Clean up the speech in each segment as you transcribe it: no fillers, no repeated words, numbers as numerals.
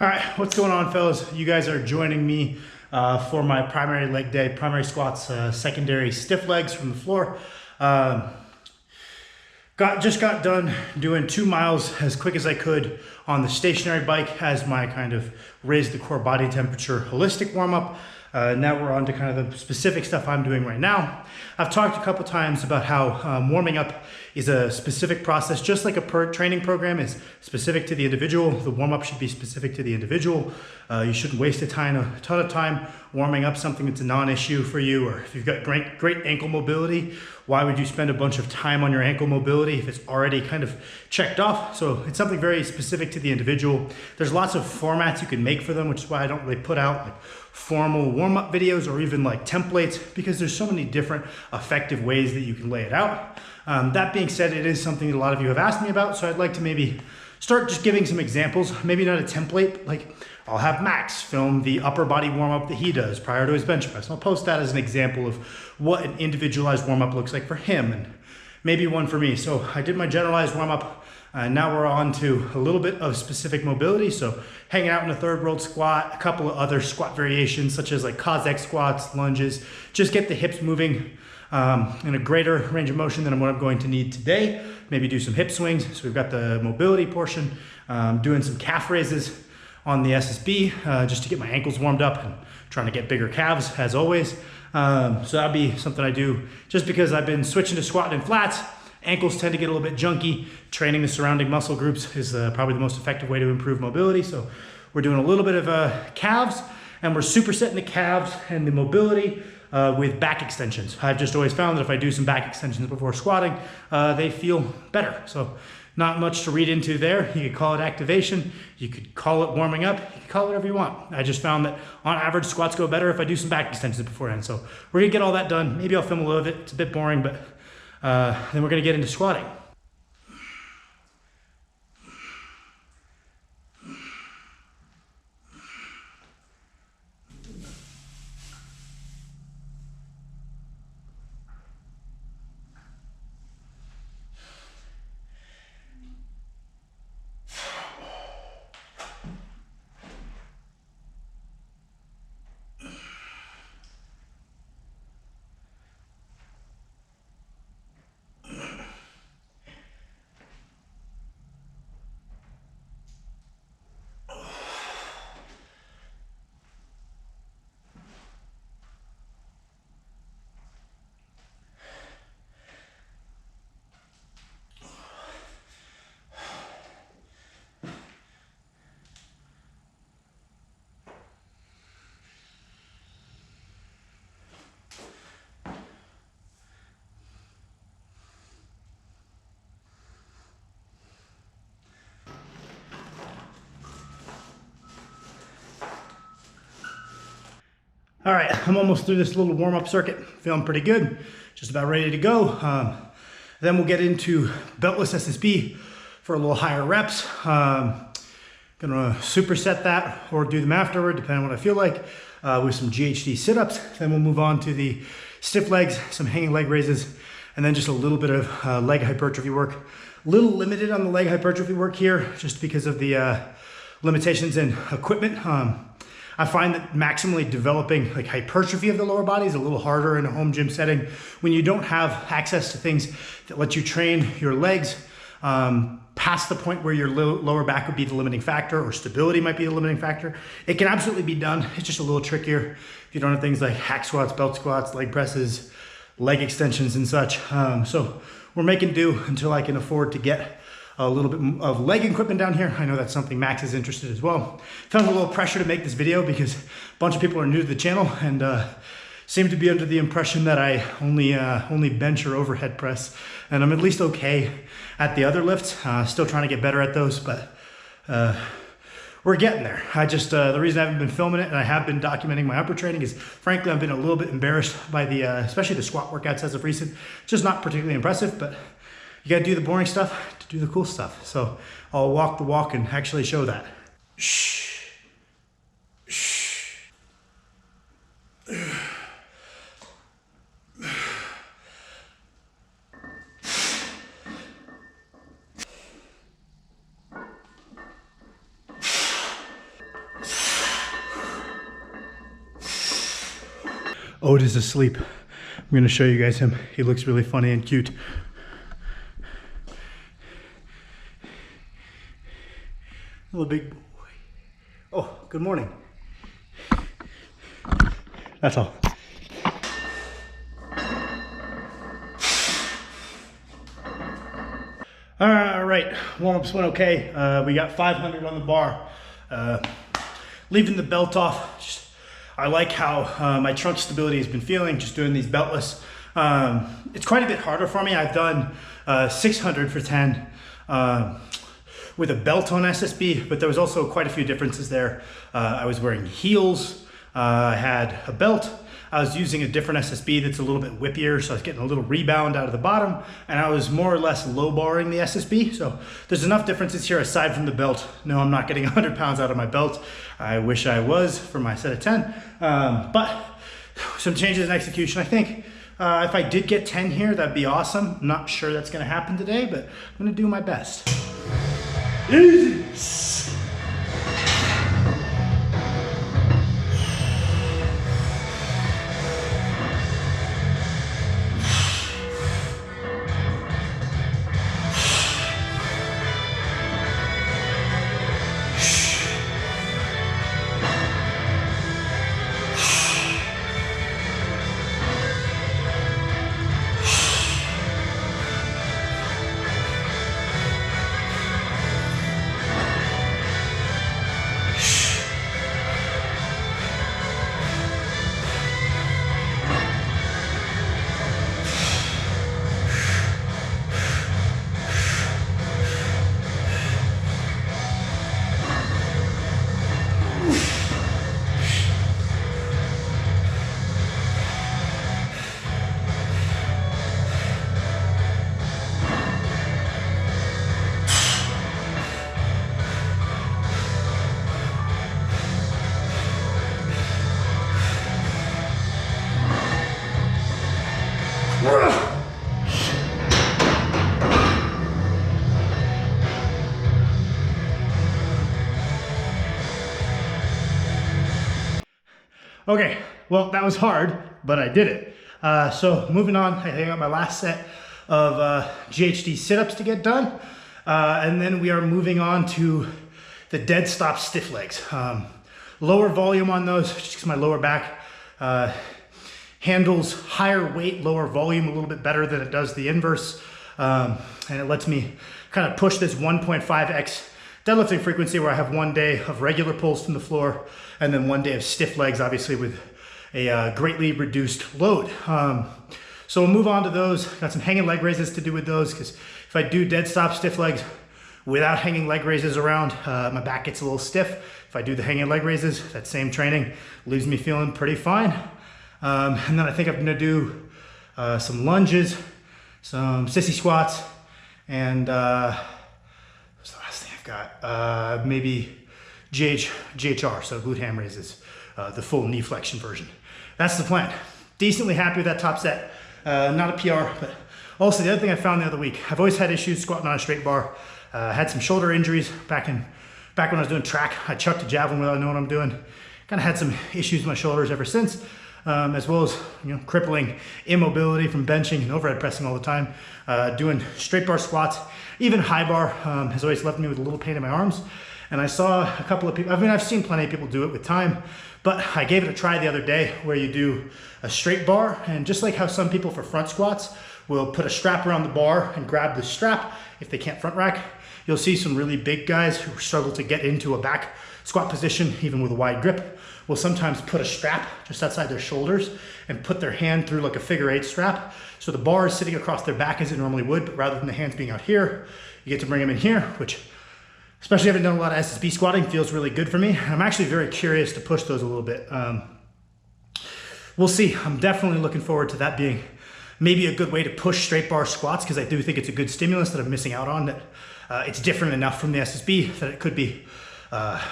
All right, what's going on, fellas? You guys are joining me for my primary leg day, primary squats, secondary stiff legs from the floor. Just got done doing 2 miles as quick as I could on the stationary bike as my kind of raise the core body temperature holistic warm up. Now we're on to kind of the specific stuff I'm doing right now. I've talked a couple times about how warming up is a specific process, just like a training program is specific to the individual. The warm up should be specific to the individual. You shouldn't waste a ton of time warming up something that's a non-issue for you, or if you've got great ankle mobility, why would you spend a bunch of time on your ankle mobility if it's already kind of checked off? So it's something very specific to the individual. There's lots of formats you can make for them, which is why I don't really put out like formal warm-up videos or even like templates, because there's so many different effective ways that you can lay it out. That being said, it is something that a lot of you have asked me about, so I'd like to maybe start just giving some examples, maybe not a template, but like I'll have Max film the upper body warm-up that he does prior to his bench press. I'll post that as an example of what an individualized warm-up looks like for him, and maybe one for me. So I did my generalized warm-up. Now we're on to a little bit of specific mobility. So hanging out in a third world squat, a couple of other squat variations such as like Cossack squats, lunges, just get the hips moving in a greater range of motion than what I'm going to need today. Maybe do some hip swings. So we've got the mobility portion, doing some calf raises on the SSB just to get my ankles warmed up and trying to get bigger calves as always. So that'll be something I do just because I've been switching to squatting in flats. Ankles tend to get a little bit junky. Training the surrounding muscle groups is probably the most effective way to improve mobility. So we're doing a little bit of calves, and we're supersetting the calves and the mobility with back extensions. I've just always found that if I do some back extensions before squatting, they feel better. So not much to read into there. You could call it activation. You could call it warming up. You could call it whatever you want. I just found that on average, squats go better if I do some back extensions beforehand. So we're gonna get all that done. Maybe I'll film a little bit. It's a bit boring, but then we're gonna get into squatting. All right, I'm almost through this little warm-up circuit. Feeling pretty good, just about ready to go. Then we'll get into Beltless SSB for a little higher reps. Gonna superset that or do them afterward, depending on what I feel like, with some GHD sit-ups. Then we'll move on to the stiff legs, some hanging leg raises, and then just a little bit of leg hypertrophy work. A little limited on the leg hypertrophy work here, just because of the limitations in equipment. I find that maximally developing like hypertrophy of the lower body is a little harder in a home gym setting when you don't have access to things that let you train your legs past the point where your lower back would be the limiting factor, or stability might be the limiting factor. It can absolutely be done. It's just a little trickier if you don't have things like hack squats, belt squats, leg presses, leg extensions and such. So we're making do until I can afford to get a little bit of leg equipment down here. I know that's something Max is interested as well. Felt a little pressure to make this video because a bunch of people are new to the channel and seem to be under the impression that I only bench or overhead press, and I'm at least okay at the other lifts. Still trying to get better at those, but we're getting there. I just the reason I haven't been filming it and I have been documenting my upper training is, frankly, I've been a little bit embarrassed by the especially the squat workouts as of recent. Just not particularly impressive, but you gotta do the boring stuff to do the cool stuff. So I'll walk the walk and actually show that. Shh. Shh. Otis is asleep. I'm gonna show you guys him. He looks really funny and cute. Little big boy. Oh, good morning. That's all. All right, warm-ups went okay. We got 500 on the bar. Leaving the belt off, I like how my trunk stability has been feeling just doing these beltless. It's quite a bit harder for me. I've done 600 for 10 with a belt on SSB, but there was also quite a few differences there. I was wearing heels, I had a belt, I was using a different SSB that's a little bit whippier, so I was getting a little rebound out of the bottom, and I was more or less low barring the SSB. So there's enough differences here aside from the belt. No, I'm not getting 100 pounds out of my belt. I wish I was for my set of 10, but some changes in execution. I think if I did get 10 here, that'd be awesome. I'm not sure that's gonna happen today, but I'm gonna do my best. Easy. Okay, well, that was hard, but I did it. So moving on, I got my last set of GHD sit-ups to get done. And then we are moving on to the dead stop stiff legs. Lower volume on those, just because my lower back handles higher weight, lower volume a little bit better than it does the inverse. And it lets me kind of push this 1.5x deadlifting frequency where I have one day of regular pulls from the floor and then one day of stiff legs, obviously with a greatly reduced load. So we'll move on to those. Got some hanging leg raises to do with those, because if I do dead stop stiff legs without hanging leg raises around, my back gets a little stiff. If I do the hanging leg raises, that same training leaves me feeling pretty fine. And then I think I'm gonna do some lunges, some sissy squats, and what's the last thing I've got? Maybe GHR, so glute ham raises, the full knee flexion version. That's the plan. Decently happy with that top set. Not a PR, but also the other thing I found the other week, I've always had issues squatting on a straight bar. Had some shoulder injuries back when I was doing track. I chucked a javelin without knowing what I'm doing. Kind of had some issues with my shoulders ever since, as well as crippling immobility from benching and overhead pressing all the time. Doing straight bar squats, even high bar, has always left me with a little pain in my arms. And I saw a couple of people, I've seen plenty of people do it with time, but I gave it a try the other day where you do a straight bar, and just like how some people for front squats will put a strap around the bar and grab the strap if they can't front rack, you'll see some really big guys who struggle to get into a back squat position, even with a wide grip, will sometimes put a strap just outside their shoulders and put their hand through like a figure-8 strap. So the bar is sitting across their back as it normally would, but rather than the hands being out here, you get to bring them in here, which, especially having done a lot of SSB squatting, feels really good for me. I'm actually very curious to push those a little bit. We'll see. I'm definitely looking forward to that being maybe a good way to push straight bar squats, because I do think it's a good stimulus that I'm missing out on, that it's different enough from the SSB that it could be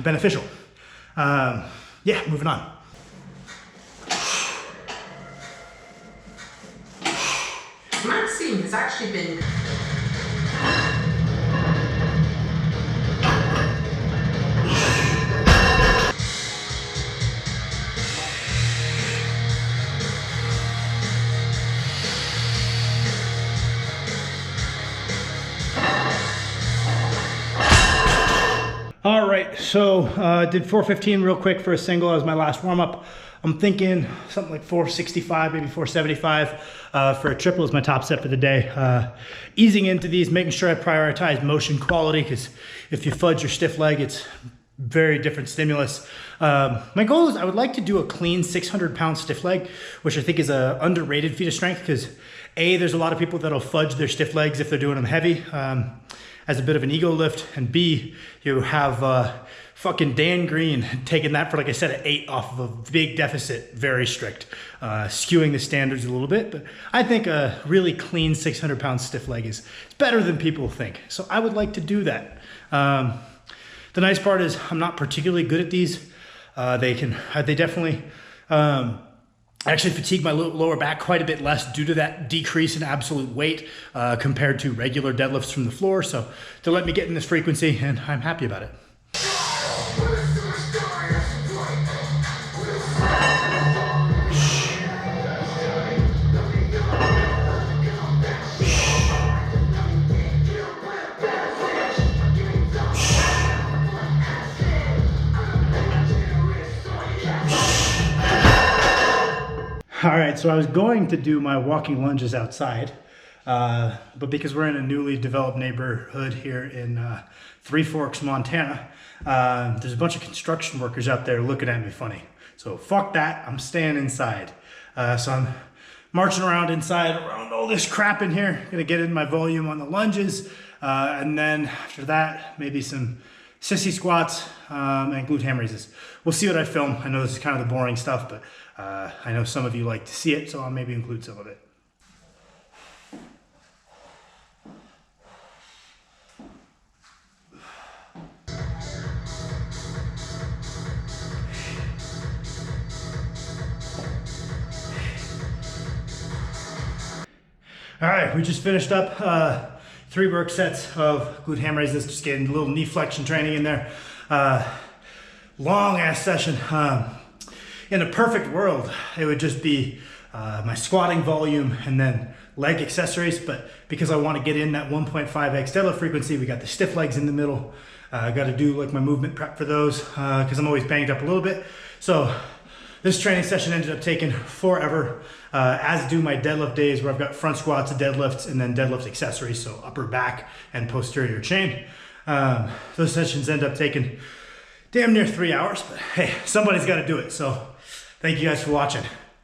beneficial. Yeah, moving on. Maxime has actually been so did 415 real quick for a single as my last warm up. I'm thinking something like 465, maybe 475 for a triple is my top set for the day. Easing into these, making sure I prioritize motion quality, because if you fudge your stiff leg, it's very different stimulus. My goal is I would like to do a clean 600-pound stiff leg, which I think is a underrated feat of strength, because A, there's a lot of people that'll fudge their stiff legs if they're doing them heavy as a bit of an ego lift, and B, you have fucking Dan Green taking that for, like I said, an 8 off of a big deficit, very strict, skewing the standards a little bit. But I think a really clean 600-pound stiff leg is better than people think. So I would like to do that. The nice part is I'm not particularly good at these. They definitely actually fatigue my lower back quite a bit less due to that decrease in absolute weight compared to regular deadlifts from the floor. So to let me get in this frequency, and I'm happy about it. All right, so I was going to do my walking lunges outside, but because we're in a newly developed neighborhood here in Three Forks, Montana, there's a bunch of construction workers out there looking at me funny. So fuck that, I'm staying inside. So I'm marching around inside, around all this crap in here, gonna get in my volume on the lunges, and then after that, maybe some Sissy Squats and Glute Ham Raises. We'll see what I film. I know this is kind of the boring stuff, but I know some of you like to see it, so I'll maybe include some of it. All right, we just finished up 3 work sets of glute ham raises, just getting a little knee flexion training in there. Long ass session. In a perfect world, it would just be my squatting volume and then leg accessories, but because I want to get in that 1.5x deadlift frequency, we got the stiff legs in the middle. I got to do like my movement prep for those because I'm always banged up a little bit. So this training session ended up taking forever, as do my deadlift days where I've got front squats, deadlifts, and then deadlift accessories, so upper back and posterior chain. Those sessions end up taking damn near 3 hours, but hey, somebody's got to do it. So thank you guys for watching.